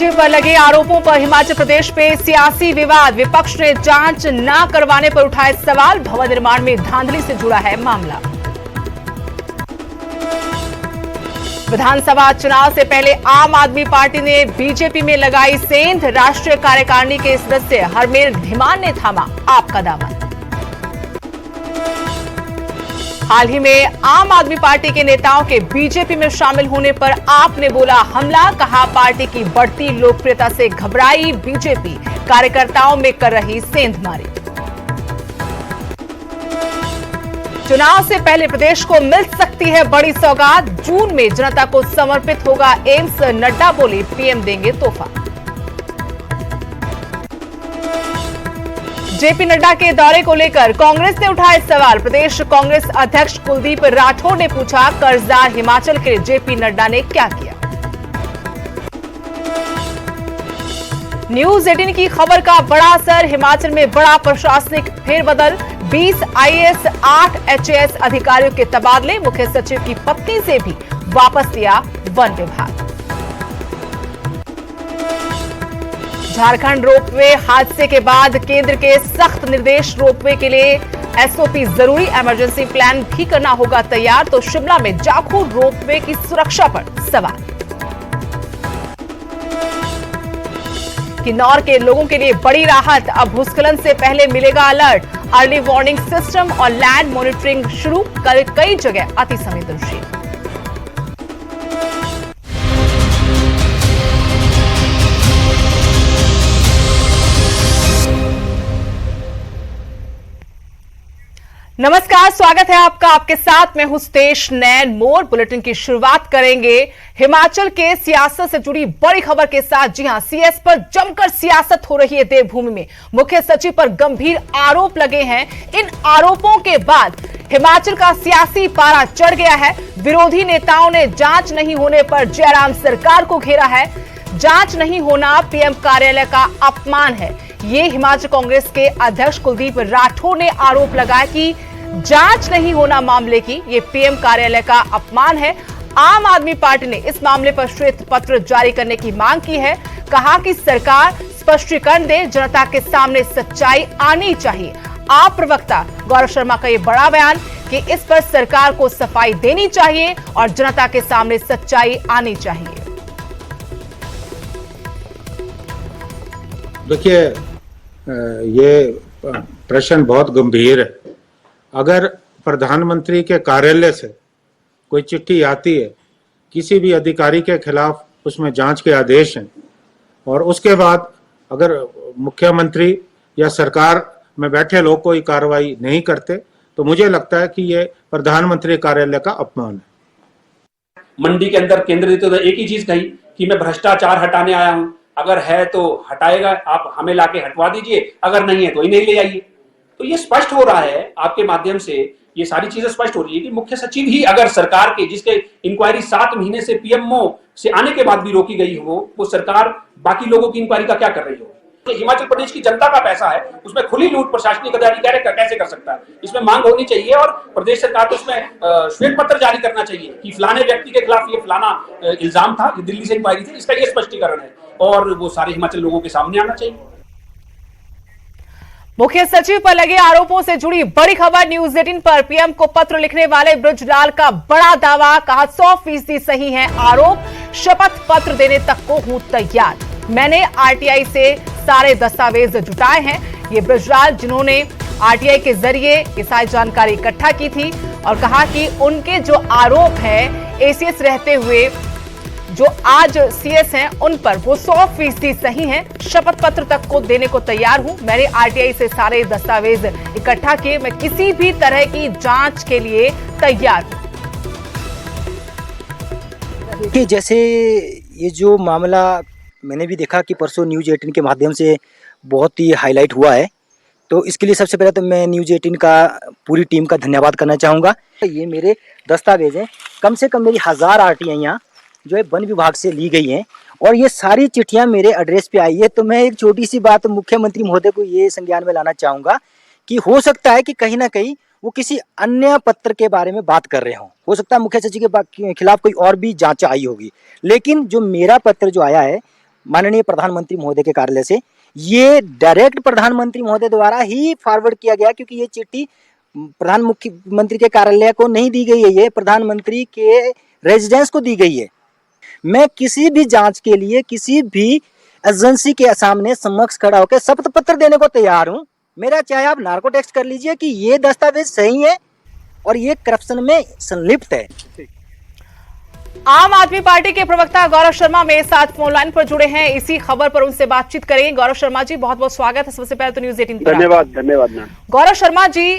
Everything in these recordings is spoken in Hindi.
पर लगे आरोपों पर हिमाचल प्रदेश में सियासी विवाद। विपक्ष ने जांच न करवाने पर उठाए सवाल। भवन निर्माण में धांधली से जुड़ा है मामला। विधानसभा चुनाव से पहले आम आदमी पार्टी ने बीजेपी में लगाई सेंध। राष्ट्रीय कार्यकारिणी के सदस्य हरमेल धीमान ने थामा आप का दामन। हाल ही में आम आदमी पार्टी के नेताओं के बीजेपी में शामिल होने पर आप ने बोला हमला। कहा पार्टी की बढ़ती लोकप्रियता से घबराई बीजेपी, कार्यकर्ताओं में कर रही सेंधमारी। चुनाव से पहले प्रदेश को मिल सकती है बड़ी सौगात। जून में जनता को समर्पित होगा एम्स। नड्डा बोले पीएम देंगे तोहफा। जेपी नड्डा के दौरे को लेकर कांग्रेस ने उठाए सवाल। प्रदेश कांग्रेस अध्यक्ष कुलदीप राठौर ने पूछा कर्जदार हिमाचल के जेपी नड्डा ने क्या किया। न्यूज 18 की खबर का बड़ा असर। हिमाचल में बड़ा प्रशासनिक फेरबदल। 20 आईएएस 8 एचएएस अधिकारियों के तबादले। मुख्य सचिव की पत्नी से भी वापस लिया वन विभाग। झारखंड रोपवे हादसे के बाद केंद्र के सख्त निर्देश। रोपवे के लिए एसओपी जरूरी, इमरजेंसी प्लान भी करना होगा तैयार। तो शिमला में जाखू रोपवे की सुरक्षा पर सवाल। किन्नौर के लोगों के लिए बड़ी राहत। अब भूस्खलन से पहले मिलेगा अलर्ट। अर्ली वार्निंग सिस्टम और लैंड मॉनिटरिंग शुरू। कल कई जगह अति संवेदनशील। नमस्कार, स्वागत है आपका। आपके साथ मैं हूं स्तेश नैन मोर। बुलेटिन की शुरुआत करेंगे हिमाचल के सियासत से जुड़ी बड़ी खबर के साथ। जी हां, सीएस पर जमकर सियासत हो रही है देवभूमि में। मुख्य सचिव पर गंभीर आरोप लगे हैं। इन आरोपों के बाद हिमाचल का सियासी पारा चढ़ गया है। विरोधी नेताओं ने जांच नहीं होने पर जयराम सरकार को घेरा है। जांच नहीं होना पीएम कार्यालय का अपमान है, ये हिमाचल कांग्रेस के अध्यक्ष कुलदीप राठौर ने आरोप लगाया कि जांच नहीं होना मामले की ये पीएम कार्यालय का अपमान है। आम आदमी पार्टी ने इस मामले पर श्वेत पत्र जारी करने की मांग की है। कहा कि सरकार स्पष्टीकरण दे, जनता के सामने सच्चाई आनी चाहिए। आप प्रवक्ता गौरव शर्मा का ये बड़ा बयान कि इस पर सरकार को सफाई देनी चाहिए और जनता के सामने सच्चाई आनी चाहिए। देखिए, ये प्रश्न बहुत गंभीर है। अगर प्रधानमंत्री के कार्यालय से कोई चिट्ठी आती है, किसी भी अधिकारी के खिलाफ उसमें जांच के आदेश हैं, और उसके बाद अगर मुख्यमंत्री या सरकार में बैठे लोग कोई कार्रवाई नहीं करते, तो मुझे लगता है कि ये प्रधानमंत्री कार्यालय का अपमान है। मंडी के अंदर केंद्रित तो एक ही चीज कही कि मैं भ्रष्टाचार हटाने आया हूं। अगर है तो हटाएगा, आप हमें लाके हटवा दीजिए, अगर नहीं है तो ही नहीं ले आइए। तो ये स्पष्ट हो रहा है आपके माध्यम से, ये सारी चीजें स्पष्ट हो रही है कि मुख्य सचिव ही अगर सरकार के, जिसके इंक्वायरी 7 महीने से पीएमओ से आने के बाद भी रोकी गई हो, वो सरकार बाकी लोगों की इंक्वायरी का क्या कर रही हो। तो हिमाचल प्रदेश की जनता का पैसा है, उसमें खुली लूट प्रशासनिक अधिकारी कैसे कर सकता है। इसमें मांग होनी चाहिए और प्रदेश सरकार को इसमें श्वेत पत्र जारी करना चाहिए कि फलाने व्यक्ति के खिलाफ ये फलाना इल्जाम था, ये दिल्ली से इंक्वायरी थी, इसका ये स्पष्टीकरण है और वो सारे हिमाचल लोगों के सामने आना चाहिए। मुख्य सचिव पर लगे आरोपों से जुड़ी बड़ी खबर। न्यूज 18 पर पीएम को पत्र लिखने वाले बृजलाल का बड़ा दावा। कहा 100% सही है आरोप, शपथ पत्र देने तक को हूं तैयार। मैंने आरटीआई से सारे दस्तावेज जुटाए हैं। ये बृजलाल जिन्होंने आरटीआई के जरिए ये सारी जानकारी इकट्ठा की थी और कहा कि उनके जो आरोप है एसीएस रहते हुए जो आज सीएस हैं उन पर वो 100% सही हैं। शपथ पत्र तक को देने को तैयार हूं। मैंने आरटीआई से सारे दस्तावेज इकट्ठा किए। मैं किसी भी तरह की जांच के लिए तैयार हूं। देखिए, जैसे ये जो मामला मैंने भी देखा कि परसों न्यूज़ 18 के माध्यम से बहुत ही हाईलाइट हुआ है, तो इसके लिए सबसे पहले तो मैं न्यूज़ 18 का पूरी टीम का धन्यवाद करना चाहूँगा। ये मेरे दस्तावेज हैं, कम से कम मेरी 1000 आरटीआईयाँ जो है वन विभाग से ली गई हैं और ये सारी चिट्ठियां मेरे एड्रेस पे आई है। तो मैं एक छोटी सी बात मुख्यमंत्री महोदय को ये संज्ञान में लाना चाहूँगा कि हो सकता है कि कहीं ना कहीं वो किसी अन्य पत्र के बारे में बात कर रहे हों। हो सकता है मुख्य सचिव के खिलाफ कोई और भी जांच आई होगी, लेकिन जो मेरा पत्र जो आया है माननीय प्रधानमंत्री महोदय के कार्यालय से। ये डायरेक्ट प्रधानमंत्री महोदय द्वारा ही फॉरवर्ड किया गया, क्योंकि ये चिट्ठी प्रधानमंत्री के कार्यालय को नहीं दी गई है, ये प्रधानमंत्री के रेजिडेंस को दी गई है। मैं किसी भी जांच के लिए किसी भी एजेंसी के सामने समक्ष खड़ा होकर शपथ पत्र देने को तैयार हूं। मेरा चाहे आप नार्को टेस्ट कर लीजिए कि ये दस्तावेज सही है और ये करप्शन में संलिप्त है। आम आदमी पार्टी के प्रवक्ता गौरव शर्मा मेरे साथ फोन लाइन पर जुड़े हैं, इसी खबर पर उनसे बातचीत करेंगे। गौरव शर्मा जी, बहुत बहुत स्वागत है सबसे पहले तो न्यूज़ 18 पर। धन्यवाद मैम। गौरव शर्मा जी,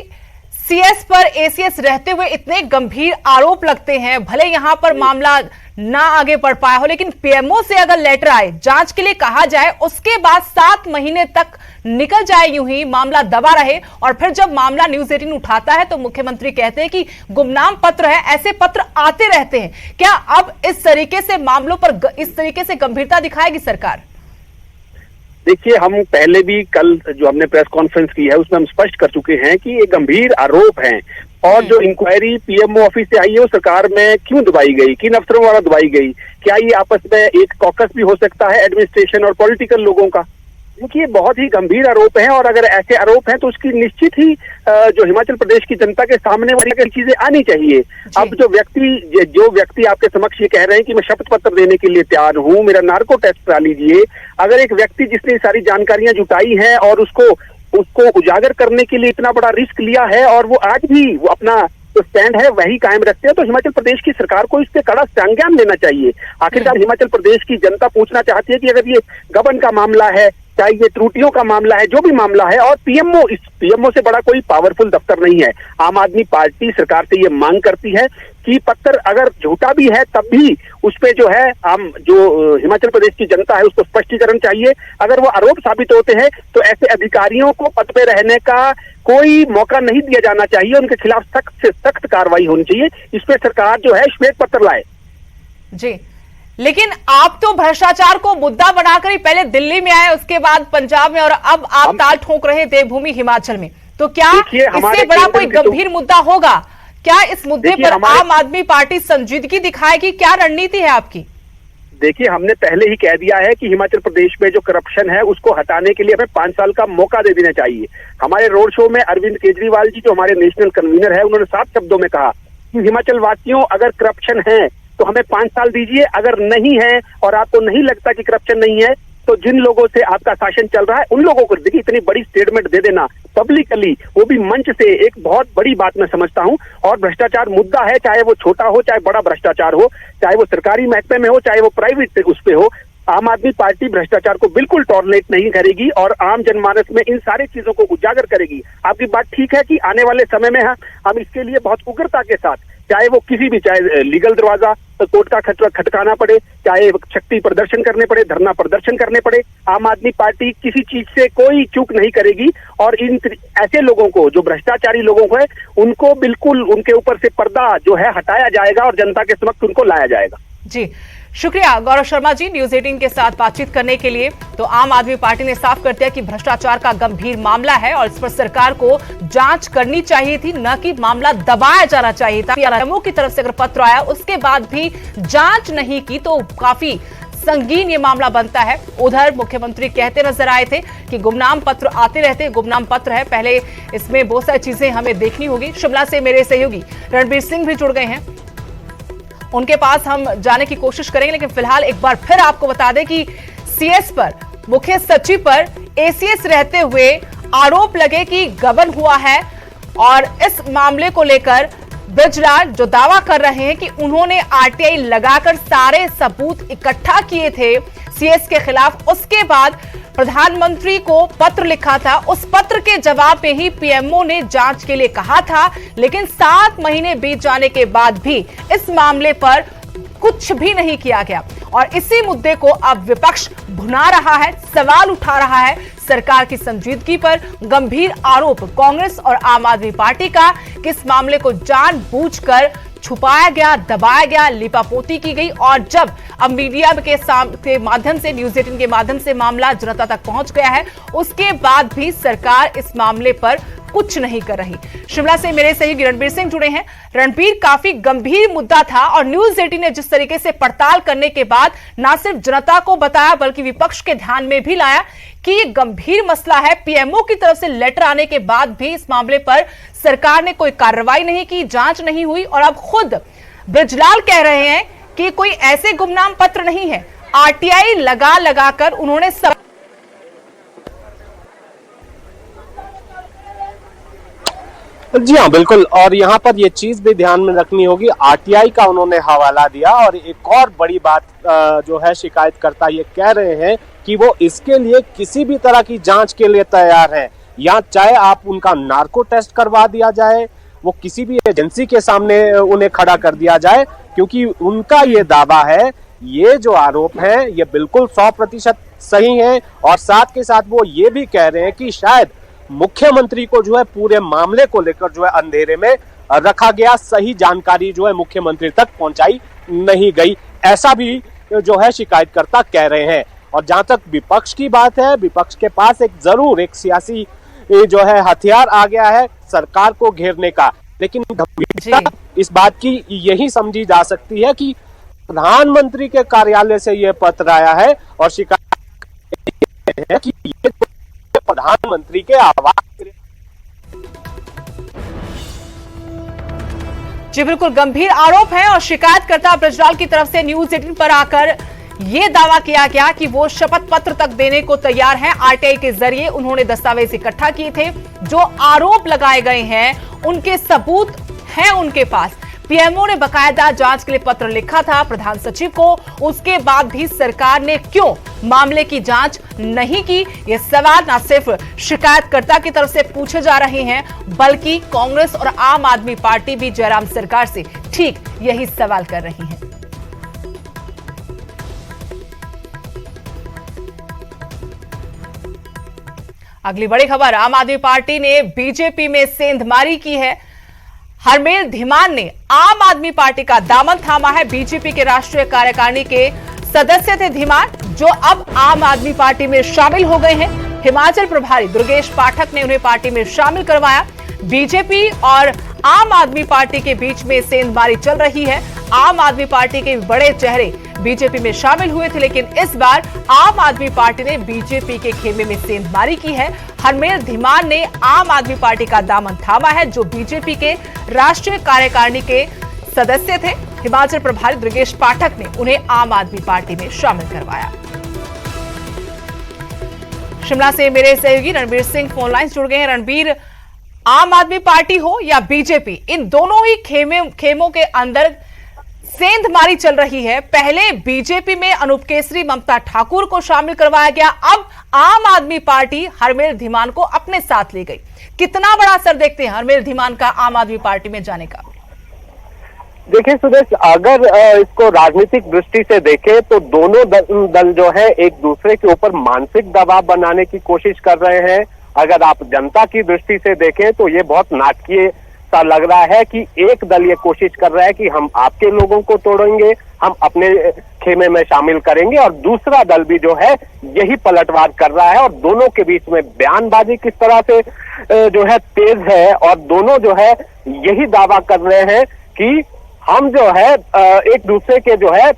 सीएस पर एसीएस रहते हुए इतने गंभीर आरोप लगते हैं, भले यहां पर मामला ना आगे बढ़ पाया हो, लेकिन पीएमओ से अगर लेटर आए, जांच के लिए कहा जाए, उसके बाद 7 महीने तक निकल जाए, यूं ही मामला दबा रहे, और फिर जब मामला न्यूज़ 18 उठाता है तो मुख्यमंत्री कहते हैं कि गुमनाम पत्र है। ऐसे पत्र आते रहते हैं। क्या अब इस तरीके से मामलों पर इस तरीके से गंभीरता दिखाएगी सरकार? देखिए, हम पहले भी कल जो हमने प्रेस कॉन्फ्रेंस की है उसमें हम स्पष्ट कर चुके हैं कि ये गंभीर आरोप हैं, और जो इंक्वायरी पीएमओ ऑफिस से आई है वो सरकार में क्यों दबाई गई, किन अफसरों द्वारा दबाई गई, क्या ये आपस में एक कॉकस भी हो सकता है एडमिनिस्ट्रेशन और पॉलिटिकल लोगों का? देखिए, बहुत ही गंभीर आरोप हैं, और अगर ऐसे आरोप हैं तो उसकी निश्चित ही जो हिमाचल प्रदेश की जनता के सामने वाली चीजें आनी चाहिए। अब जो व्यक्ति आपके समक्ष ये कह रहे हैं कि मैं शपथ पत्र देने के लिए तैयार हूं, मेरा नार्को टेस्ट करा लीजिए, अगर एक व्यक्ति जिसने सारी जानकारियां जुटाई हैं और उसको उजागर करने के लिए इतना बड़ा रिस्क लिया है, और वो आज भी वो अपना जो स्टैंड है वही कायम रखते हैं, तो हिमाचल प्रदेश की सरकार को इस पे कड़ा संज्ञान लेना चाहिए। आखिरकार हिमाचल प्रदेश की जनता पूछना चाहती है कि अगर ये गबन का मामला है, चाहे ये त्रुटियों का मामला है, जो भी मामला है, और पीएमओ से बड़ा कोई पावरफुल दफ्तर नहीं है। आम आदमी पार्टी सरकार से ये मांग करती है कि पत्र अगर झूठा भी है तब भी उस पे जो है जो हिमाचल प्रदेश की जनता है उसको स्पष्टीकरण चाहिए। अगर वो आरोप साबित होते हैं तो ऐसे अधिकारियों को पद पे रहने का कोई मौका नहीं दिया जाना चाहिए, उनके खिलाफ सख्त से सख्त कार्रवाई होनी चाहिए। इस पे सरकार जो है श्वेत पत्र लाए। जी, लेकिन आप तो भ्रष्टाचार को मुद्दा बनाकर ही पहले दिल्ली में आए, उसके बाद पंजाब में, और अब आप ताल ठोक रहे देवभूमि हिमाचल में, तो क्या इससे बड़ा कोई गंभीर मुद्दा होगा? क्या इस मुद्दे पर आम आदमी पार्टी संजीदगी दिखाएगी? क्या रणनीति है आपकी? देखिए, हमने पहले ही कह दिया है कि हिमाचल प्रदेश में जो करप्शन है उसको हटाने के लिए हमें 5 साल का मौका दे देना चाहिए। हमारे रोड शो में अरविंद केजरीवाल जी, जो हमारे नेशनल कन्वीनर है, उन्होंने साफ शब्दों में कहा कि हिमाचल वासियों, अगर करप्शन है तो हमें 5 साल दीजिए, अगर नहीं है और आपको नहीं लगता कि करप्शन नहीं है तो जिन लोगों से आपका शासन चल रहा है उन लोगों को देखिए, इतनी बड़ी स्टेटमेंट दे देना पब्लिकली, वो भी मंच से, एक बहुत बड़ी बात मैं समझता हूं। और भ्रष्टाचार मुद्दा है, चाहे वो छोटा हो चाहे बड़ा भ्रष्टाचार हो, चाहे वो सरकारी महकमे में हो चाहे वो प्राइवेट उस पे हो, आम आदमी पार्टी भ्रष्टाचार को बिल्कुल टॉलरेट नहीं करेगी और आम जनमानस में इन सारी चीजों को उजागर करेगी। आपकी बात ठीक है कि आने वाले समय में हम इसके लिए बहुत उग्रता के साथ, चाहे वो किसी भी, चाहे लीगल दरवाजा कोर्ट का खटकाना पड़े, चाहे शक्ति प्रदर्शन करने पड़े, धरना प्रदर्शन करने पड़े, आम आदमी पार्टी किसी चीज से कोई चूक नहीं करेगी। और इन ऐसे लोगों को, जो भ्रष्टाचारी लोगों को है, उनको बिल्कुल उनके ऊपर से पर्दा जो है हटाया जाएगा और जनता के समक्ष उनको लाया जाएगा। जी, शुक्रिया गौरव शर्मा जी न्यूज़ 18 के साथ बातचीत करने के लिए। तो आम आदमी पार्टी ने साफ कर दिया कि भ्रष्टाचार का गंभीर मामला है और इस पर सरकार को जांच करनी चाहिए थी, न कि मामला दबाया जाना चाहिए था। पीएमओ की तरफ से अगर पत्र आया उसके बाद भी जांच नहीं की तो काफी संगीन ये मामला बनता है। उधर मुख्यमंत्री कहते नजर आए थे कि गुमनाम पत्र आते रहते, गुमनाम पत्र है, पहले इसमें बहुत सारी चीजें हमें देखनी होगी। शिमला से मेरे सहयोगी रणबीर सिंह भी जुड़ गए हैं, उनके पास हम जाने की कोशिश करेंगे, लेकिन फिलहाल एक बार फिर आपको बता दें कि सीएस पर, मुख्य सचिव पर एसीएस रहते हुए आरोप लगे कि गबन हुआ है। और इस मामले को लेकर बृजलाल जो दावा कर रहे हैं कि उन्होंने आरटीआई लगाकर सारे सबूत इकट्ठा किए थे सीएस के खिलाफ, उसके बाद प्रधानमंत्री को पत्र लिखा था, उस पत्र के जवाब में ही पीएमओ ने जांच के लिए कहा था। लेकिन 7 महीने बीत जाने के बाद भी इस मामले पर कुछ भी नहीं किया गया और इसी मुद्दे को अब विपक्ष भुना रहा है, सवाल उठा रहा है सरकार की संजीदगी पर। गंभीर आरोप कांग्रेस और आम आदमी पार्टी का कि इस मामले को जानबूझकर छुपाया गया, दबाया गया, लिपापोती की गई और जब अब मीडिया के माध्यम से, न्यूज़ 18 के माध्यम से मामला जनता तक पहुंच गया है, उसके बाद भी सरकार इस मामले पर कुछ नहीं कर रही। शिमला से मेरे सहयोगी रणबीर सिंह जुड़े हैं। रणबीर, काफी गंभीर मुद्दा था और न्यूज 18 ने जिस तरीके से पड़ताल करने के बाद न सिर्फ जनता को बताया बल्कि विपक्ष के ध्यान में भी लाया कि ये गंभीर मसला है। पीएमओ की तरफ से लेटर आने के बाद भी इस मामले पर सरकार ने कोई कार्रवाई नहीं की, जांच नहीं हुई और अब खुद बृजलाल कह रहे हैं कि कोई ऐसे गुमनाम पत्र नहीं है। आरटीआई लगाकर उन्होंने सब जी हाँ, बिल्कुल। और यहाँ पर ये चीज भी ध्यान में रखनी होगी, आरटीआई का उन्होंने हवाला दिया। और एक और बड़ी बात जो है, शिकायतकर्ता ये कह रहे हैं कि वो इसके लिए किसी भी तरह की जांच के लिए तैयार हैं, या चाहे आप उनका नार्को टेस्ट करवा दिया जाए, वो किसी भी एजेंसी के सामने उन्हें खड़ा कर दिया जाए, क्योंकि उनका ये दावा है, ये जो आरोप है ये बिल्कुल 100% सही है। और साथ के साथ वो ये भी कह रहे हैं कि शायद मुख्यमंत्री को जो है पूरे मामले को लेकर जो है अंधेरे में रखा गया, सही जानकारी जो है मुख्यमंत्री तक पहुंचाई नहीं गई, ऐसा भी जो है शिकायतकर्ता कह रहे हैं। और जहां तक विपक्ष की बात है, विपक्ष के पास एक सियासी जो है हथियार आ गया है सरकार को घेरने का, लेकिन गंभीरता इस बात की यही समझी जा सकती है कि प्रधानमंत्री के कार्यालय से यह पत्र आया है और शिकायत है कि ये प्रधानमंत्री के आवास। जी बिल्कुल, गंभीर आरोप है और शिकायतकर्ता बृजलाल की तरफ से न्यूज 18 पर आकर यह दावा किया गया कि वो शपथ पत्र तक देने को तैयार हैं। आरटीआई के जरिए उन्होंने दस्तावेज इकट्ठा किए थे, जो आरोप लगाए गए हैं उनके सबूत हैं उनके पास। पीएमओ ने बकायदा जांच के लिए पत्र लिखा था प्रधान सचिव को, उसके बाद भी सरकार ने क्यों मामले की जांच नहीं की? ये सवाल न सिर्फ शिकायतकर्ता की तरफ से पूछे जा रहे हैं बल्कि कांग्रेस और आम आदमी पार्टी भी जयराम सरकार से ठीक यही सवाल कर रही है। अगली बड़ी खबर, आम आदमी पार्टी ने बीजेपी में सेंधमारी की है। हरमेल धीमान ने आम आदमी पार्टी का दामन थामा है। बीजेपी के राष्ट्रीय कार्यकारिणी के सदस्य थे धीमान, जो अब आम आदमी पार्टी में शामिल हो गए हैं। हिमाचल प्रभारी दुर्गेश पाठक ने उन्हें पार्टी में शामिल करवाया। बीजेपी और आम आदमी पार्टी के बीच में सेंधमारी चल रही है। आम आदमी पार्टी के बड़े चेहरे बीजेपी में शामिल हुए थे, लेकिन इस बार आम आदमी पार्टी ने बीजेपी के खेमे में सेंधमारी की है। हरमेल धीमान ने आम आदमी पार्टी का दामन थामा है, जो बीजेपी के राष्ट्रीय कार्यकारिणी के सदस्य थे। हिमाचल प्रभारी दुर्गेश पाठक ने उन्हें आम आदमी पार्टी में शामिल करवाया। शिमला से मेरे सहयोगी रणबीर सिंह फोन लाइन जुड़ गए हैं। रणबीर, आम आदमी पार्टी हो या बीजेपी, इन दोनों ही खेमों के अंदर सेंधमारी चल रही है। पहले बीजेपी में अनूप केसरी ममता ठाकुर को शामिल करवाया गया, अब आम आदमी पार्टी हरमेल धीमान को अपने साथ ले गई। कितना बड़ा असर देखते हैं हरमेल धीमान का आम आदमी पार्टी में जाने का? देखिए सुदेश, अगर इसको राजनीतिक दृष्टि से देखें तो दोनों दल जो है एक दूसरे के ऊपर मानसिक दबाव बनाने की कोशिश कर रहे हैं। अगर आप जनता की दृष्टि से देखें तो ये बहुत नाटकीय सा लग रहा है कि एक दल ये कोशिश कर रहा है कि हम आपके लोगों को तोड़ेंगे, हम अपने खेमे में शामिल करेंगे, और दूसरा दल भी जो है यही पलटवार कर रहा है। और दोनों के बीच में बयानबाजी किस तरह से जो है तेज है, और दोनों जो है यही दावा कर रहे हैं कि हम जो है एक दूसरे के जो है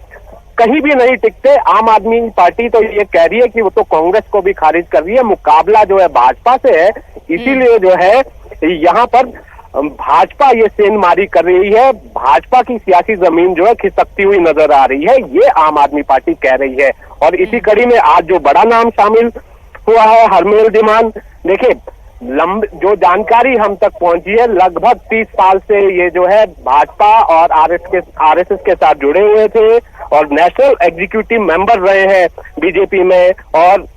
कहीं भी नहीं टिकते। आम आदमी पार्टी तो ये कह रही है कि वो तो कांग्रेस को भी खारिज कर रही है, मुकाबला जो है भाजपा से है, इसीलिए जो है यहाँ पर भाजपा ये सेंधमारी कर रही है। भाजपा की सियासी जमीन जो है खिसकती हुई नजर आ रही है, ये आम आदमी पार्टी कह रही है। और इसी कड़ी में आज जो बड़ा नाम शामिल हुआ है हरमेल धीमान, देखिए जो जानकारी हम तक पहुंची है, लगभग 30 साल से ये जो है भाजपा और आरएसएस के साथ जुड़े हुए थे और नेशनल एग्जीक्यूटिव मेंबर रहे हैं बीजेपी में, और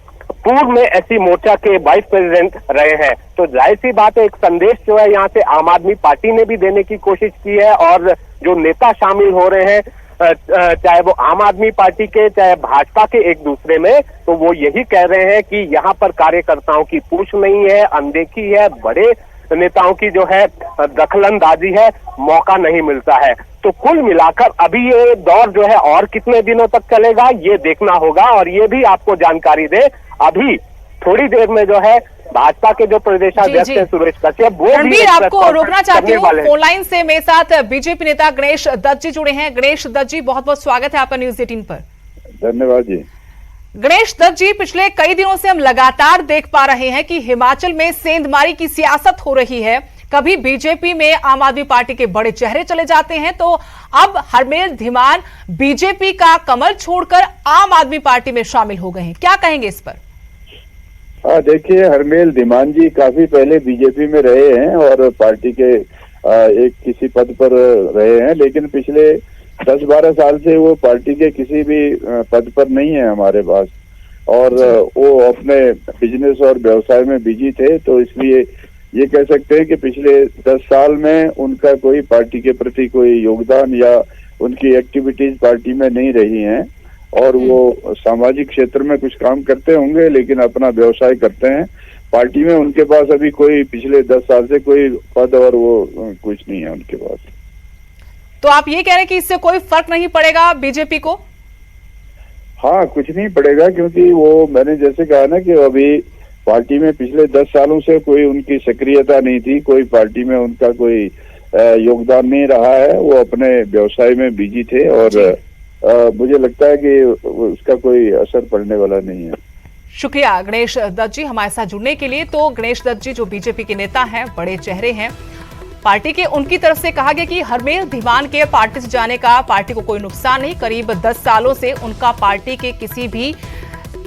पूर्व में एससी मोर्चा के वाइस प्रेसिडेंट रहे हैं। तो जाहिर सी बात है, एक संदेश जो है यहाँ से आम आदमी पार्टी ने भी देने की कोशिश की है। और जो नेता शामिल हो रहे हैं, चाहे वो आम आदमी पार्टी के चाहे भाजपा के एक दूसरे में, तो वो यही कह रहे हैं कि यहाँ पर कार्यकर्ताओं की पूछ नहीं है, अनदेखी है, बड़े नेताओं की जो है दखलंदाजी है, मौका नहीं मिलता है। तो कुल मिलाकर अभी ये दौर जो है और कितने दिनों तक चलेगा ये देखना होगा। और ये भी आपको जानकारी दे, अभी थोड़ी देर में जो है भाजपा के जो प्रदेशाध्यक्ष जी। हैं सुरेश कश्यप, वो भी रणबीर, एक प्रेस आपको कॉन्फ्रेंस रोकना चाहती करने हूँ। वाले हैं। फोन लाइन से मेरे साथ बीजेपी नेता गणेश दत्त जी जुड़े हैं। गणेश दत्त जी, बहुत बहुत स्वागत है आपका न्यूज 18 पर। धन्यवाद जी। गणेश दत्त जी, पिछले कई दिनों से हम लगातार देख पा रहे हैं कि हिमाचल में सेंधमारी की सियासत हो रही है। कभी बीजेपी में आम आदमी पार्टी के बड़े चेहरे चले जाते हैं, तो अब हरमेल धीमान बीजेपी का कमल छोड़कर आम आदमी पार्टी में शामिल हो गए हैं। क्या कहेंगे इस पर? हाँ, देखिए, हरमेल धीमान जी काफी पहले बीजेपी में रहे हैं और पार्टी के एक किसी पद पर रहे हैं, लेकिन पिछले 10-12 साल से वो पार्टी के किसी भी पद पर नहीं है हमारे पास, और वो अपने बिजनेस और व्यवसाय में बिजी थे। तो इसलिए ये कह सकते हैं कि पिछले 10 साल में उनका कोई पार्टी के प्रति कोई योगदान या उनकी एक्टिविटीज पार्टी में नहीं रही हैं, और वो सामाजिक क्षेत्र में कुछ काम करते होंगे लेकिन अपना व्यवसाय करते हैं। पार्टी में उनके पास अभी कोई पिछले 10 साल से कोई पद और वो कुछ नहीं है उनके पास। तो आप ये कह रहे हैं कि इससे कोई फर्क नहीं पड़ेगा बीजेपी को? हाँ, कुछ नहीं पड़ेगा, क्योंकि वो मैंने जैसे कहा ना कि अभी पार्टी में पिछले 10 सालों से कोई उनकी सक्रियता नहीं थी, कोई पार्टी में उनका कोई योगदान नहीं रहा है। वो अपने व्यवसाय में बिजी थे और मुझे लगता है कि उसका कोई असर पड़ने वाला नहीं है। शुक्रिया गणेश दत्त जी हमारे साथ जुड़ने के लिए। तो गणेश दत्त जी जो बीजेपी के नेता हैं, बड़े चेहरे हैं पार्टी के, उनकी तरफ से कहा गया कि हरमेल धीमान के पार्टी से जाने का पार्टी को कोई नुकसान नहीं। करीब 10 सालों से उनका पार्टी के किसी भी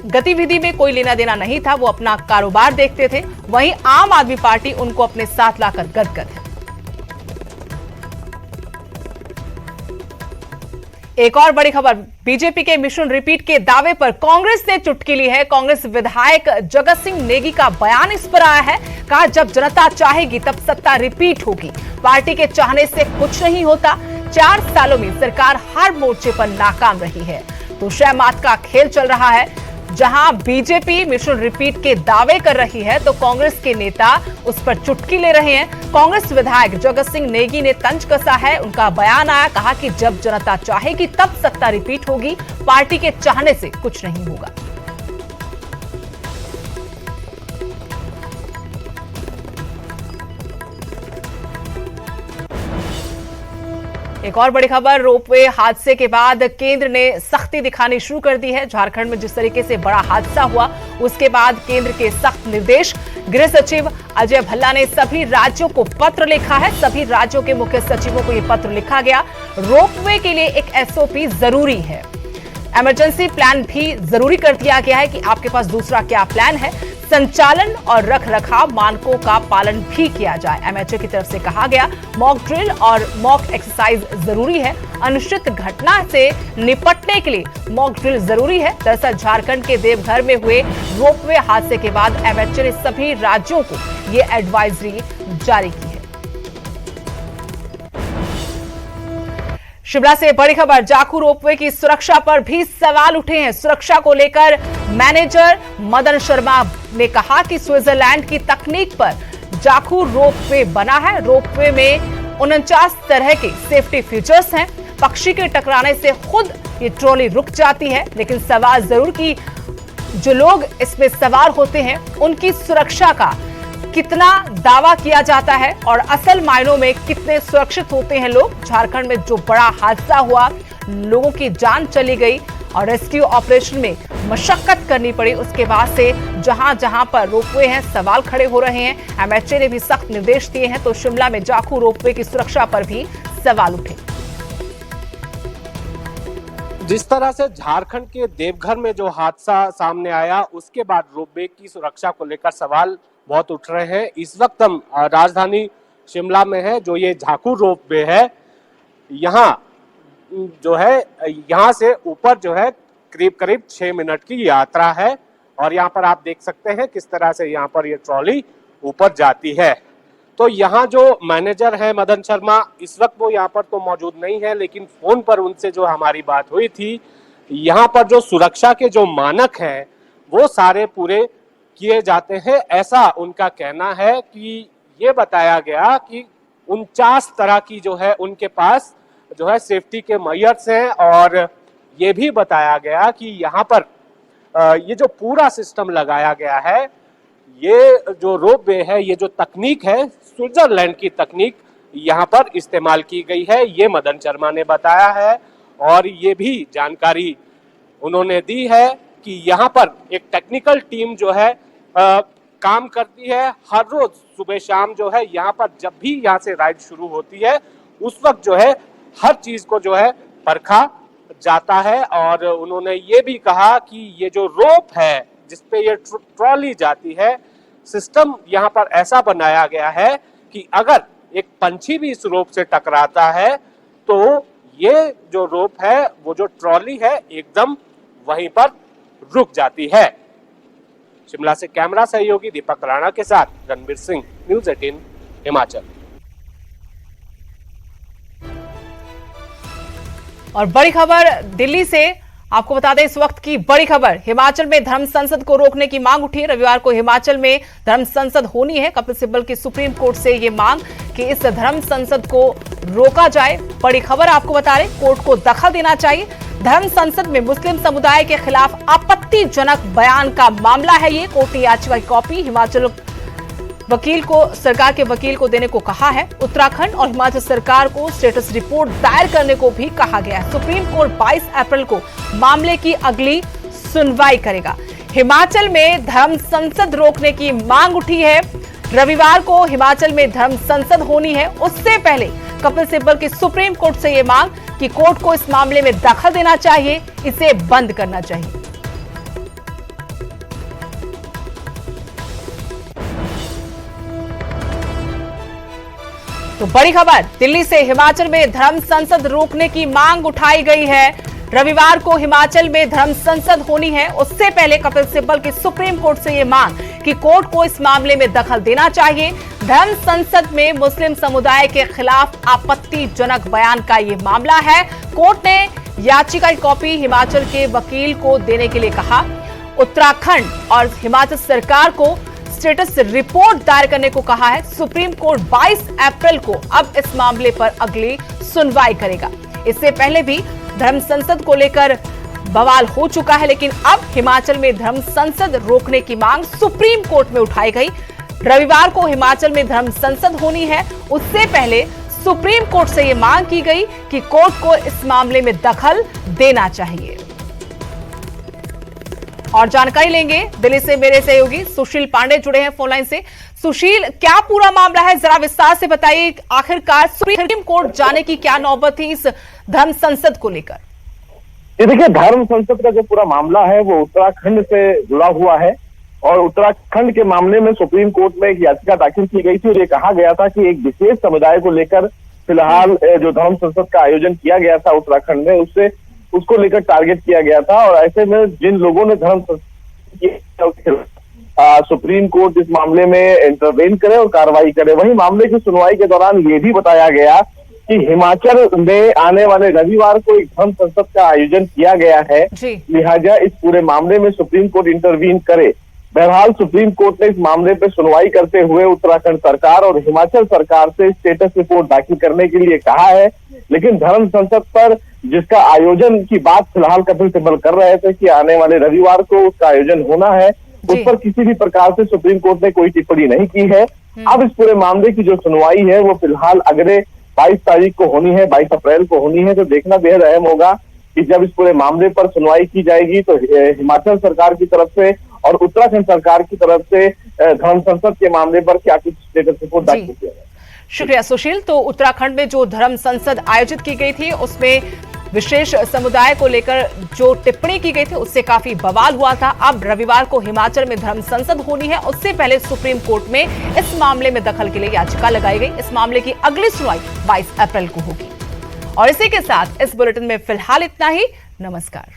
गतिविधि में कोई लेना देना नहीं था, वो अपना कारोबार देखते थे। वहीं आम आदमी पार्टी उनको अपने साथ लाकर गदगद है। एक और बड़ी खबर, बीजेपी के मिशन रिपीट के दावे पर कांग्रेस ने चुटकी ली है। कांग्रेस विधायक जगत सिंह नेगी का बयान इस पर आया है। कहा, जब जनता चाहेगी तब सत्ता रिपीट होगी, पार्टी के चाहने से कुछ नहीं होता। 4 सालों में सरकार हर मोर्चे पर नाकाम रही है। तो शह मात का खेल चल रहा है। जहां बीजेपी मिशन रिपीट के दावे कर रही है, तो कांग्रेस के नेता उस पर चुटकी ले रहे हैं। कांग्रेस विधायक जगत सिंह नेगी ने तंज कसा है। उनका बयान आया, कहा कि जब जनता चाहेगी तब सत्ता रिपीट होगी, पार्टी के चाहने से कुछ नहीं होगा। एक और बड़ी खबर, रोपवे हादसे के बाद केंद्र ने सख्ती दिखानी शुरू कर दी है। झारखंड में जिस तरीके से बड़ा हादसा हुआ, उसके बाद केंद्र के सख्त निर्देश। गृह सचिव अजय भल्ला ने सभी राज्यों को पत्र लिखा है। सभी राज्यों के मुख्य सचिवों को यह पत्र लिखा गया। रोपवे के लिए एक एसओपी जरूरी है, इमरजेंसी प्लान भी जरूरी कर दिया गया है कि आपके पास दूसरा क्या प्लान है। संचालन और रखरखाव मानकों का पालन भी किया जाए। एमएचए की तरफ से कहा गया, मॉक ड्रिल और मॉक एक्सरसाइज जरूरी है। अनिश्चित घटना से निपटने के लिए मॉक ड्रिल जरूरी है। दरअसल झारखंड के देवघर में हुए रोपवे हादसे के बाद एमएचए ने सभी राज्यों को ये एडवाइजरी जारी की है। शिमला से बड़ी खबर, जाखू रोपवे की सुरक्षा पर भी सवाल उठे हैं। सुरक्षा को लेकर मैनेजर मदन शर्मा ने कहा कि स्विट्जरलैंड की तकनीक पर जाखू रोपवे बना है। रोपवे में 49 तरह के सेफ्टी फीचर्स हैं। पक्षी के टकराने से खुद ये ट्रॉली रुक जाती है, लेकिन सवाल जरूर कि जो लोग इसमें सवार होते हैं उनकी सुरक्षा का कितना दावा किया जाता है और असल मायनों में कितने सुरक्षित होते हैं लोग। झारखंड में जो बड़ा हादसा हुआ, लोगों की जान चली गई और रेस्क्यू ऑपरेशन में मशक्कत करनी पड़ी, उसके बाद से जहां जहां पर रोपवे हैं सवाल खड़े हो रहे हैं। एमएचए ने भी सख्त निर्देश दिए हैं, तो शिमला में जाखू रोपवे की सुरक्षा पर भी सवाल उठे। जिस तरह से झारखंड के देवघर में जो हादसा सामने आया, उसके बाद रोपवे की सुरक्षा को लेकर सवाल बहुत उठ रहे हैं। इस वक्त हम राजधानी शिमला में है। जो ये जाखू रोपवे है, यहाँ जो है, यहाँ से ऊपर जो है करीब करीब 6 मिनट की यात्रा है और यहाँ पर आप देख सकते हैं किस तरह से यहाँ पर ये ट्रॉली ऊपर जाती है। तो यहाँ जो मैनेजर है मदन शर्मा, इस वक्त वो यहाँ पर तो मौजूद नहीं है, लेकिन फोन पर उनसे जो हमारी बात हुई थी, यहाँ पर जो सुरक्षा के जो मानक हैं वो सारे पूरे किए जाते हैं। ऐसा उनका कहना है कि ये बताया गया कि 49 तरह की जो है उनके पास जो है सेफ्टी के मेजर्स हैं और ये भी बताया गया कि यहाँ पर ये जो पूरा सिस्टम लगाया गया है, ये जो रोपवे है, ये जो तकनीक है, स्विट्जरलैंड की तकनीक यहाँ पर इस्तेमाल की गई है, ये मदन शर्मा ने बताया है। और ये भी जानकारी उन्होंने दी है कि यहाँ पर एक टेक्निकल टीम जो है काम करती है। हर रोज सुबह शाम जो है यहाँ पर जब भी यहाँ से राइड शुरू होती है उस वक्त जो है हर चीज को जो है परखा जाता है। और उन्होंने ये भी कहा कि ये जो रोप है जिसपे ये ट्रॉली जाती है, सिस्टम यहाँ पर ऐसा बनाया गया है कि अगर एक पंछी भी इस रोप से टकराता है तो ये जो रोप है, वो जो ट्रॉली है, एकदम वहीं पर रुक जाती है। शिमला से कैमरा सहयोगी दीपक राणा के साथ रणबीर सिंह, न्यूज़ 18 हिमाचल। और बड़ी खबर दिल्ली से आपको बता दें, इस वक्त की बड़ी खबर, हिमाचल में धर्म संसद को रोकने की मांग उठी है। रविवार को हिमाचल में धर्म संसद होनी है। कपिल सिब्बल की सुप्रीम कोर्ट से ये मांग कि इस धर्म संसद को रोका जाए। बड़ी खबर आपको बता रहे, कोर्ट को दखल देना चाहिए। धर्म संसद में मुस्लिम समुदाय के खिलाफ आपत्तिजनक बयान का मामला है ये। कोर्ट ने याचिका की कॉपी हिमाचल वकील को, सरकार के वकील को देने को कहा है। उत्तराखंड और हिमाचल सरकार को स्टेटस रिपोर्ट दायर करने को भी कहा गया है। सुप्रीम कोर्ट 22 अप्रैल को मामले की अगली सुनवाई करेगा। हिमाचल में धर्म संसद रोकने की मांग उठी है। रविवार को हिमाचल में धर्म संसद होनी है। उससे पहले कपिल सिब्बल की सुप्रीम कोर्ट से यह मांग कि कोर्ट को इस मामले में दखल देना चाहिए, इसे बंद करना चाहिए। तो बड़ी खबर दिल्ली से, हिमाचल में धर्म संसद रोकने की मांग उठाई गई है। रविवार को हिमाचल में धर्म संसद होनी है। उससे पहले कपिल सिब्बल की सुप्रीम कोर्ट से यह मांग कि कोर्ट को इस मामले में दखल देना चाहिए। धर्म संसद में मुस्लिम समुदाय के खिलाफ आपत्तिजनक बयान का यह मामला है। कोर्ट ने याचिका की कॉपी हिमाचल के वकील को देने के लिए कहा। उत्तराखंड और हिमाचल सरकार को स्टेटस रिपोर्ट दायर करने को कहा है। सुप्रीम कोर्ट 22 अप्रैल को अब इस मामले पर अगली सुनवाई करेगा। इससे पहले भी धर्म संसद को लेकर बवाल हो चुका है, लेकिन अब हिमाचल में धर्म संसद रोकने की मांग सुप्रीम कोर्ट में उठाई गई। रविवार को हिमाचल में धर्म संसद होनी है। उससे पहले सुप्रीम कोर्ट से यह मांग की गई कि कोर्ट को इस मामले में दखल देना चाहिए। और जानकारी लेंगे दिल्ली से मेरे सहयोगी सुशील पांडे जुड़े हैं फोनलाइन से। सुशील, क्या पूरा मामला है, जरा विस्तार से बताइए। आखिरकार सुप्रीम कोर्ट जाने की क्या नौबत थी इस धर्म संसद को लेकर? ये देखिए, धर्म संसद का जो पूरा मामला है वो उत्तराखंड से जुड़ा हुआ है और उत्तराखंड के मामले में सुप्रीम कोर्ट में एक याचिका दाखिल की गई थी और ये कहा गया था कि एक विशेष समुदाय को लेकर फिलहाल जो धर्म संसद का आयोजन किया गया था उत्तराखंड में, उसको लेकर टारगेट किया गया था। और ऐसे में जिन लोगों ने धर्म सुप्रीम कोर्ट इस मामले में इंटरवेन करे और कार्रवाई करे। वहीं मामले की सुनवाई के दौरान ये भी बताया गया कि हिमाचल में आने वाले रविवार को एक धर्म संसद का आयोजन किया गया है, लिहाजा इस पूरे मामले में सुप्रीम कोर्ट इंटरवीन करे। बहरहाल सुप्रीम कोर्ट ने इस मामले पर सुनवाई करते हुए उत्तराखंड सरकार और हिमाचल सरकार से स्टेटस रिपोर्ट दाखिल करने के लिए कहा है। लेकिन धर्म संसद पर जिसका आयोजन की बात फिलहाल कपिल सिब्बल कर रहे थे कि आने वाले रविवार को उसका आयोजन होना है, उस पर किसी भी प्रकार से सुप्रीम कोर्ट ने कोई टिप्पणी नहीं की है। अब इस पूरे मामले की जो सुनवाई है वो फिलहाल अगले 22 तारीख को होनी है, 22 अप्रैल को होनी है। तो देखना बेहद अहम होगा कि जब इस पूरे मामले पर सुनवाई की जाएगी तो हिमाचल सरकार की तरफ से और उत्तराखंड सरकार की तरफ से धर्म संसद के मामले पर क्या कुछ स्टेटस रिपोर्ट दाखिल किया जाए। शुक्रिया सुशील। तो उत्तराखंड में जो धर्म संसद आयोजित की गई थी उसमें विशेष समुदाय को लेकर जो टिप्पणी की गई थी उससे काफी बवाल हुआ था। अब रविवार को हिमाचल में धर्म संसद होनी है। उससे पहले सुप्रीम कोर्ट में इस मामले में दखल के लिए याचिका लगाई गई। इस मामले की अगली सुनवाई 22 अप्रैल को होगी। और इसी के साथ इस बुलेटिन में फिलहाल इतना ही। नमस्कार।